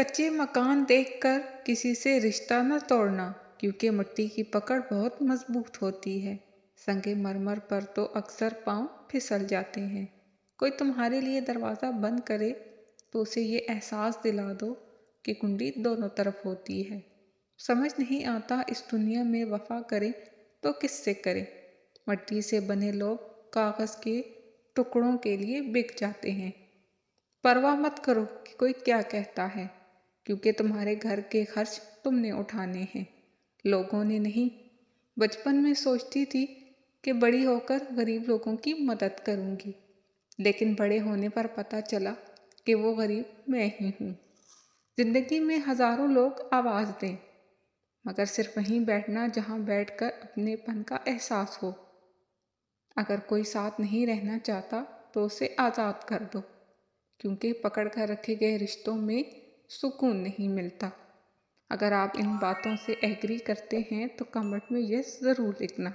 کچے مکان دیکھ کر کسی سے رشتہ نہ توڑنا، کیونکہ مٹی کی پکڑ بہت مضبوط ہوتی ہے۔ سنگ مرمر پر تو اکثر پاؤں پھسل جاتے ہیں۔ کوئی تمہارے لیے دروازہ بند کرے تو اسے یہ احساس دلا دو کہ کنڈی دونوں طرف ہوتی ہے۔ سمجھ نہیں آتا اس دنیا میں وفا کرے تو کس سے کرے۔ مٹی سے بنے لوگ کاغذ کے ٹکڑوں کے لیے بک جاتے ہیں۔ پرواہ مت کرو کہ کوئی کیا کہتا ہے، کیونکہ تمہارے گھر کے خرچ تم نے اٹھانے ہیں، لوگوں نے نہیں۔ بچپن میں سوچتی تھی کہ بڑی ہو کر غریب لوگوں کی مدد کروں گی، لیکن بڑے ہونے پر پتہ چلا کہ وہ غریب میں ہی ہوں۔ زندگی میں ہزاروں لوگ آواز دیں، مگر صرف وہیں بیٹھنا جہاں بیٹھ کر اپنے پن کا احساس ہو۔ اگر کوئی ساتھ نہیں رہنا چاہتا تو اسے آزاد کر دو، کیونکہ پکڑ کر رکھے گئے رشتوں میں سکون نہیں ملتا۔ اگر آپ ان باتوں سے ایگری کرتے ہیں تو کمنٹ میں یس ضرور لکھنا۔